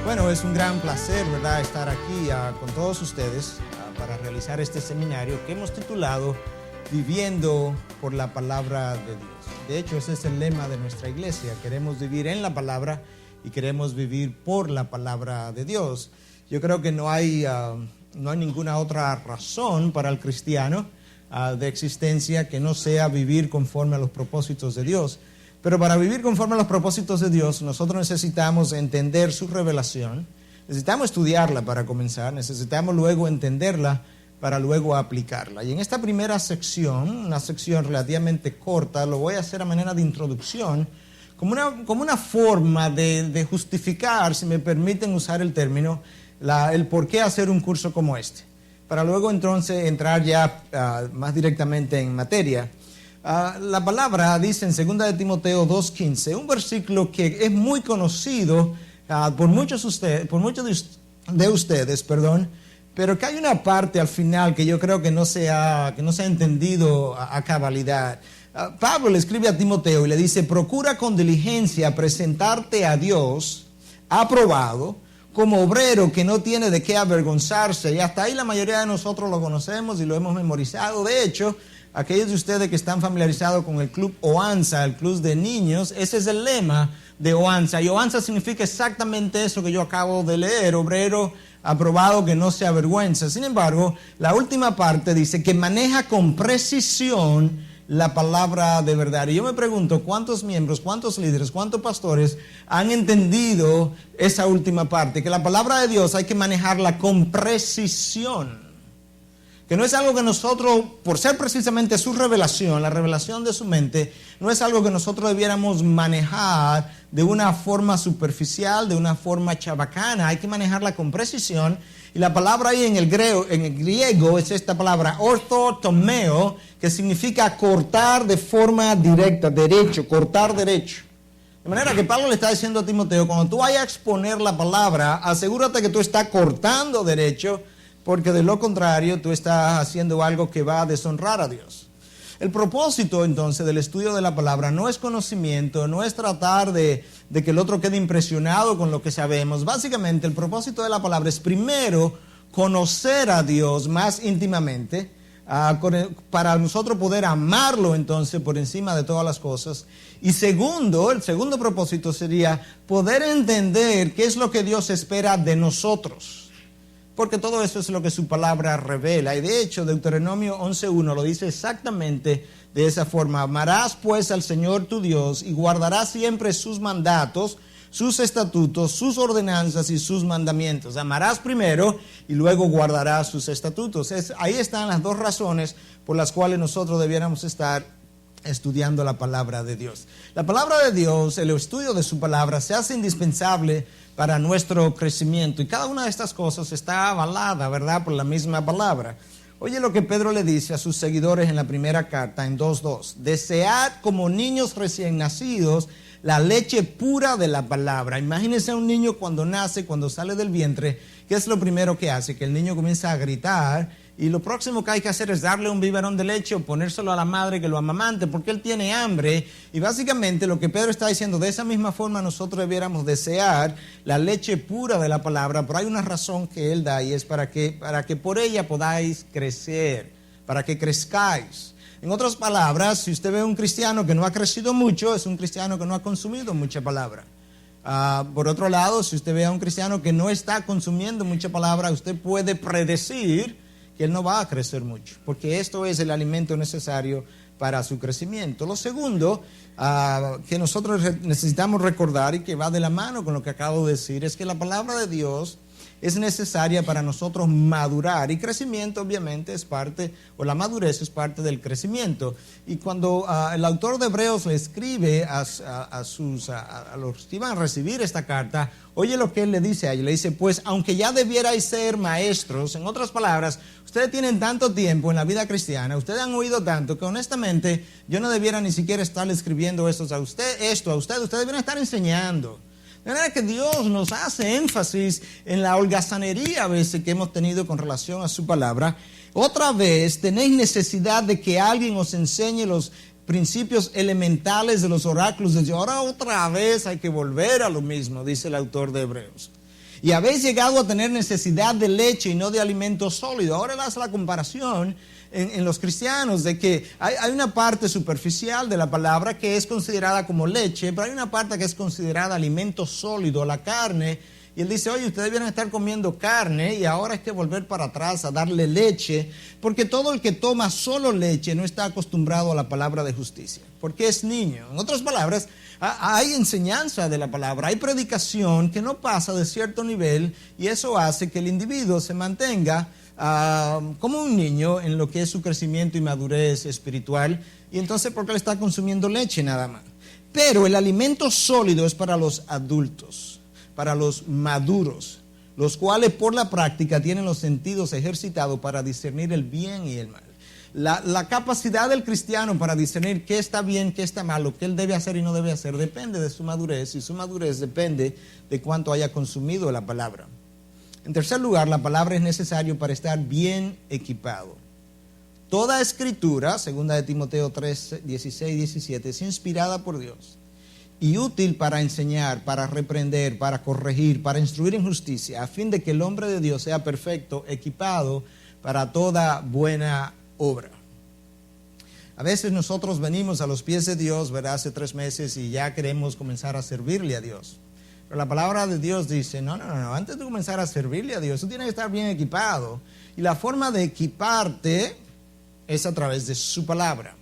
Bueno, es un gran placer, ¿verdad?, estar aquí con todos ustedes para realizar este seminario que hemos titulado Viviendo por la Palabra de Dios. De hecho, ese es el lema de nuestra iglesia. Queremos vivir en la palabra y queremos vivir por la palabra de Dios. Yo creo que no hay ninguna otra razón para el cristiano de existencia que no sea vivir conforme a los propósitos de Dios. Pero para vivir conforme a los propósitos de Dios, nosotros necesitamos entender su revelación, necesitamos estudiarla para comenzar, necesitamos luego entenderla para luego aplicarla. Y en esta primera sección, una sección relativamente corta, lo voy a hacer a manera de introducción, como una forma de justificar, si me permiten usar el término, el por qué hacer un curso como este, para luego entonces entrar ya más directamente en materia. La palabra dice en 2 de Timoteo 2:15, un versículo que es muy conocido por muchos de ustedes, pero que hay una parte al final que yo creo que no se ha entendido a cabalidad. Pablo le escribe a Timoteo y le dice: procura con diligencia presentarte a Dios aprobado, como obrero que no tiene de qué avergonzarse. Y hasta ahí la mayoría de nosotros lo conocemos y lo hemos memorizado. De hecho, aquellos de ustedes que están familiarizados con el club OANSA, el club de niños, ese es el lema de OANSA. Y OANSA significa exactamente eso que yo acabo de leer: obrero aprobado que no se avergüenza. Sin embargo, la última parte dice que maneja con precisión la palabra de verdad. Y yo me pregunto, ¿cuántos miembros, cuántos líderes, cuántos pastores han entendido esa última parte? Que la palabra de Dios hay que manejarla con precisión. Que no es algo que nosotros, por ser precisamente su revelación, la revelación de su mente, no es algo que nosotros debiéramos manejar de una forma superficial, de una forma chabacana. Hay que manejarla con precisión. Y la palabra ahí en el griego es esta palabra, orthotomeo, que significa cortar de forma directa, derecho, cortar derecho. De manera que Pablo le está diciendo a Timoteo, cuando tú vayas a exponer la palabra, asegúrate que tú estás cortando derecho, porque de lo contrario tú estás haciendo algo que va a deshonrar a Dios. El propósito entonces del estudio de la palabra no es conocimiento, no es tratar de que el otro quede impresionado con lo que sabemos. Básicamente el propósito de la palabra es primero conocer a Dios más íntimamente, para nosotros poder amarlo entonces por encima de todas las cosas. Y segundo, el segundo propósito sería poder entender qué es lo que Dios espera de nosotros. Porque todo eso es lo que su palabra revela. Y de hecho, Deuteronomio 11:1 lo dice exactamente de esa forma. Amarás pues al Señor tu Dios y guardarás siempre sus mandatos, sus estatutos, sus ordenanzas y sus mandamientos. Amarás primero y luego guardarás sus estatutos. Ahí están las dos razones por las cuales nosotros debiéramos estar estudiando la palabra de Dios. La palabra de Dios, el estudio de su palabra, se hace indispensable para nuestro crecimiento. Y cada una de estas cosas está avalada, ¿verdad?, por la misma palabra. Oye lo que Pedro le dice a sus seguidores en la primera carta, en 2:2. Desead como niños recién nacidos la leche pura de la palabra. Imagínense a un niño cuando nace, cuando sale del vientre, ¿qué es lo primero que hace? Que el niño comienza a gritar. Y lo próximo que hay que hacer es darle un biberón de leche o ponérselo a la madre que lo amamante, porque él tiene hambre. Y básicamente lo que Pedro está diciendo, de esa misma forma nosotros debiéramos desear la leche pura de la palabra, pero hay una razón que él da y es para que por ella podáis crecer, para que crezcáis. En otras palabras, si usted ve a un cristiano que no ha crecido mucho, es un cristiano que no ha consumido mucha palabra. Por otro lado, si usted ve a un cristiano que no está consumiendo mucha palabra, usted puede predecir que él no va a crecer mucho, porque esto es el alimento necesario para su crecimiento. Lo segundo que nosotros necesitamos recordar y que va de la mano con lo que acabo de decir es que la palabra de Dios es necesaria para nosotros madurar, y crecimiento obviamente es parte, o la madurez es parte del crecimiento. Y cuando el autor de Hebreos le escribe a los que iban a recibir esta carta, oye lo que él le dice a ellos, le dice: pues aunque ya debierais ser maestros, en otras palabras, ustedes tienen tanto tiempo en la vida cristiana, ustedes han oído tanto que honestamente yo no debiera ni siquiera estarle escribiendo esto a ustedes debieran estar enseñando. De manera que Dios nos hace énfasis en la holgazanería a veces que hemos tenido con relación a su palabra. Otra vez, tenéis necesidad de que alguien os enseñe los principios elementales de los oráculos de Dios. Ahora otra vez hay que volver a lo mismo, dice el autor de Hebreos. y habéis llegado a tener necesidad de leche y no de alimento sólido. Ahora él hace la comparación en los cristianos de que hay una parte superficial de la palabra que es considerada como leche, pero hay una parte que es considerada alimento sólido, la carne. Y él dice, oye, ustedes vienen a estar comiendo carne y ahora hay que volver para atrás a darle leche, porque todo el que toma solo leche no está acostumbrado a la palabra de justicia, porque es niño. En otras palabras, hay enseñanza de la palabra, hay predicación que no pasa de cierto nivel y eso hace que el individuo se mantenga como un niño en lo que es su crecimiento y madurez espiritual, y entonces porque él está consumiendo leche nada más. Pero el alimento sólido es para los adultos, para los maduros, los cuales por la práctica tienen los sentidos ejercitados para discernir el bien y el mal. La capacidad del cristiano para discernir qué está bien, qué está mal, lo que él debe hacer y no debe hacer, depende de su madurez, y su madurez depende de cuánto haya consumido la palabra. En tercer lugar, la palabra es necesaria para estar bien equipado. Toda escritura, 2 Timoteo 3, 16 y 17, es inspirada por Dios y útil para enseñar, para reprender, para corregir, para instruir en justicia, a fin de que el hombre de Dios sea perfecto, equipado para toda buena obra. A veces nosotros venimos a los pies de Dios, ¿verdad? Hace 3 meses y ya queremos comenzar a servirle a Dios. Pero la palabra de Dios dice, no, antes de comenzar a servirle a Dios, tú tienes que estar bien equipado. Y la forma de equiparte es a través de su palabra.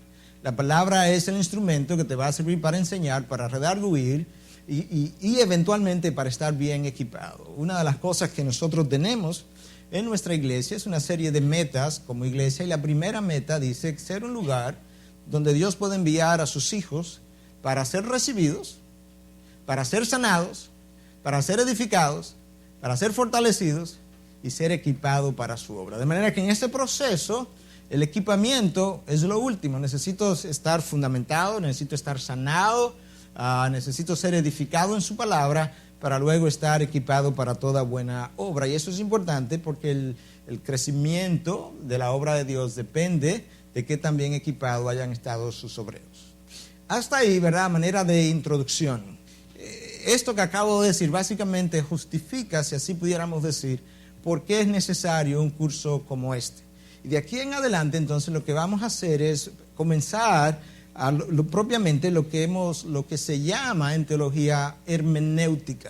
La palabra es el instrumento que te va a servir para enseñar, para redarguir y eventualmente para estar bien equipado. Una de las cosas que nosotros tenemos en nuestra iglesia es una serie de metas como iglesia, y la primera meta dice ser un lugar donde Dios puede enviar a sus hijos para ser recibidos, para ser sanados, para ser edificados, para ser fortalecidos y ser equipados para su obra. De manera que en este proceso el equipamiento es lo último. Necesito estar fundamentado, necesito estar sanado, necesito ser edificado en su palabra para luego estar equipado para toda buena obra. Y eso es importante porque el crecimiento de la obra de Dios depende de que tan bien equipados hayan estado sus obreros. Hasta ahí, ¿verdad? Manera de introducción. Esto que acabo de decir básicamente justifica, si así pudiéramos decir, por qué es necesario un curso como este. Y de aquí en adelante, entonces, lo que vamos a hacer es comenzar propiamente lo que se llama en teología hermenéutica.